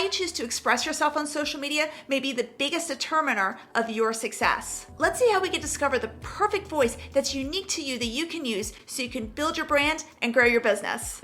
you choose to express yourself on social media may be the biggest determiner of your success. Let's see how we can discover the perfect voice that's unique to you that you can use so you can build your brand and grow your business.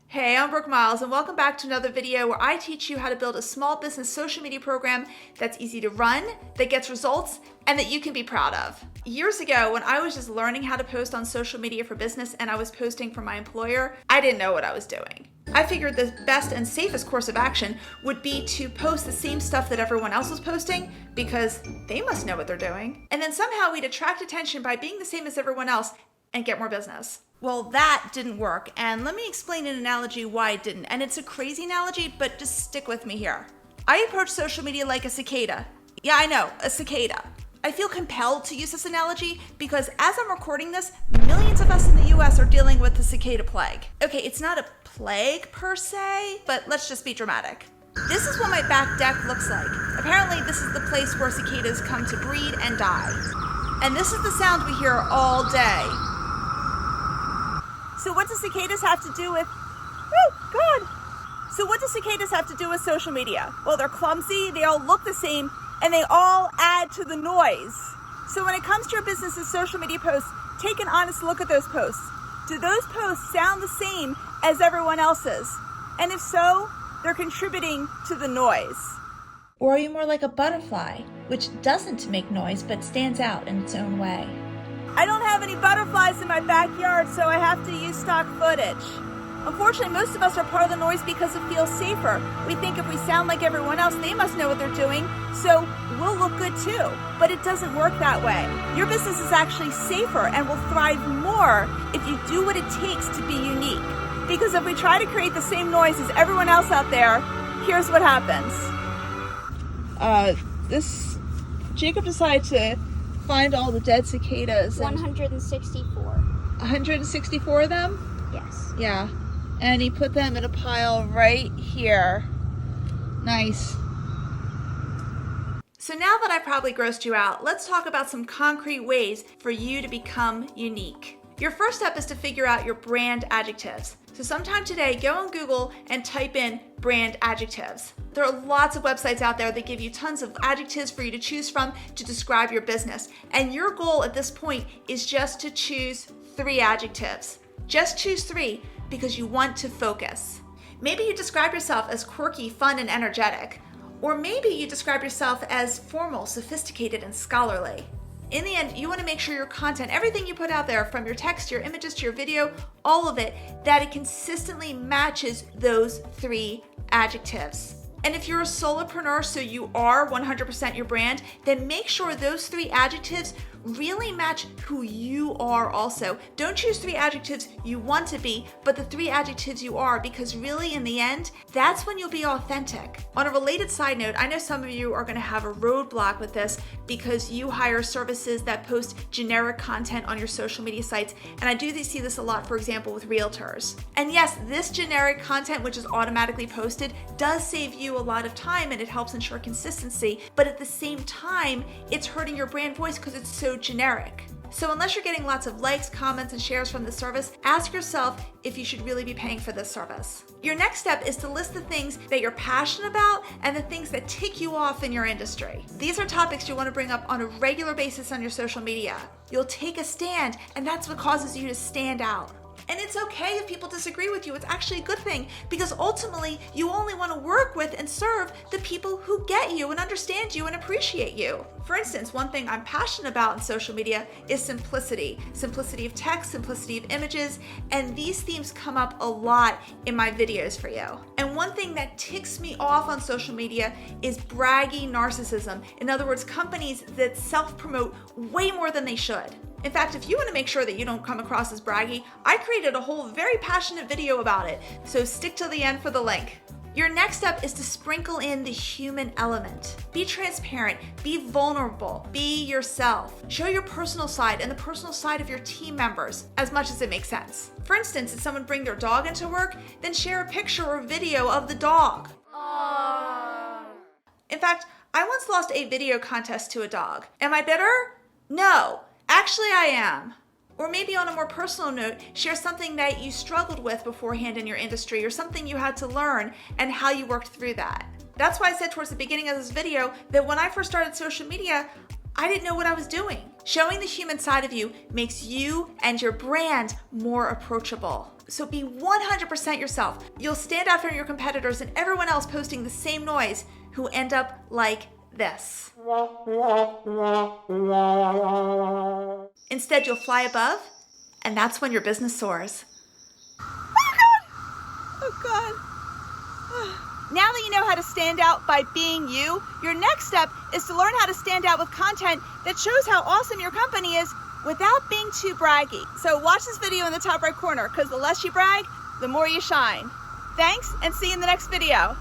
Hey, I'm Brooke Miles, and welcome back to another video where I teach you how to build a small business social media program that's easy to run, that gets results, and that you can be proud of. Years ago, when I was just learning how to post on social media for business and I was posting for my employer, I didn't know what I was doing. I figured the best and safest course of action would be to post the same stuff that everyone else was posting because they must know what they're doing. And then somehow we'd attract attention by being the same as everyone else and get more business. Well, that didn't work, and let me explain an analogy why it didn't. And it's a crazy analogy, but just stick with me here. I approach social media like a cicada. Yeah, I know, a cicada. I feel compelled to use this analogy because as I'm recording this, millions of us in the US are dealing with the cicada plague. Okay, it's not a plague per se, but let's just be dramatic. This is what my back deck looks like. Apparently, this is the place where cicadas come to breed and die. And this is the sound we hear all day. So what do cicadas have to do with, So what do cicadas have to do with social media? Well, they're clumsy, they all look the same, and they all add to the noise. So when it comes to your business's social media posts, take an honest look at those posts. Do those posts sound the same as everyone else's? And if so, they're contributing to the noise. Or are you more like a butterfly, which doesn't make noise but stands out in its own way? I don't have any butterflies in my backyard, so I have to use stock footage. Unfortunately, most of us are part of the noise because it feels safer. We think if we sound like everyone else, they must know what they're doing, so we'll look good too. But it doesn't work that way. Your business is actually safer and will thrive more if you do what it takes to be unique. Because if we try to create the same noise as everyone else out there, here's what happens. Jacob decided to find all the dead cicadas. 164. 164 of them? Yes. Yeah. And he put them in a pile right here. Nice. So now that I've probably grossed you out, let's talk about some concrete ways for you to become unique. Your first step is to figure out your brand adjectives. So sometime today, go on Google and type in brand adjectives. There are lots of websites out there that give you tons of adjectives for you to choose from to describe your business. And your goal at this point is just to choose 3 adjectives. Just choose 3 because you want to focus. Maybe you describe yourself as quirky, fun, and energetic. Or maybe you describe yourself as formal, sophisticated, and scholarly. In the end, you want to make sure your content, everything you put out there, from your text to your images to your video, all of it, that it consistently matches those 3 adjectives. And if you're a solopreneur, so you are 100% your brand, then make sure those 3 adjectives really match who you are also. Don't choose 3 adjectives you want to be, but the 3 adjectives you are, because really in the end, that's when you'll be authentic. On a related side note, I know some of you are going to have a roadblock with this because you hire services that post generic content on your social media sites. And I do see this a lot, for example, with realtors. And yes, this generic content, which is automatically posted, does save you a lot of time and it helps ensure consistency. But at the same time, it's hurting your brand voice because it's so generic. So unless you're getting lots of likes, comments, and shares from the service, ask yourself if you should really be paying for this service. Your next step is to list the things that you're passionate about and the things that tick you off in your industry. These are topics you want to bring up on a regular basis on your social media. You'll take a stand, and that's what causes you to stand out. And it's okay if people disagree with you. It's actually a good thing because ultimately you only want to work with and serve the people who get you and understand you and appreciate you. For instance, one thing I'm passionate about in social media is simplicity. Simplicity of text, simplicity of images, and these themes come up a lot in my videos for you. And one thing that ticks me off on social media is braggy narcissism. In other words, companies that self-promote way more than they should. In fact, if you want to make sure that you don't come across as braggy, I created a whole very passionate video about it, so stick till the end for the link. Your next step is to sprinkle in the human element. Be transparent, be vulnerable, be yourself. Show your personal side and the personal side of your team members as much as it makes sense. For instance, if someone brings their dog into work, then share a picture or video of the dog. Aww. In fact, I once lost a video contest to a dog. Am I bitter? No. Actually, I am. Or maybe on a more personal note, share something that you struggled with beforehand in your industry or something you had to learn and how you worked through that. That's why I said towards the beginning of this video that when I first started social media, I didn't know what I was doing. Showing the human side of you makes you and your brand more approachable. So be 100% yourself. You'll stand out from your competitors and everyone else posting the same noise who end up like this. Instead, you'll fly above, and that's when your business soars. Oh God. Now that you know how to stand out by being you, your next step is to learn how to stand out with content that shows how awesome your company is without being too braggy. So watch this video in the top right corner, because the less you brag, the more you shine. Thanks, and see you in the next video.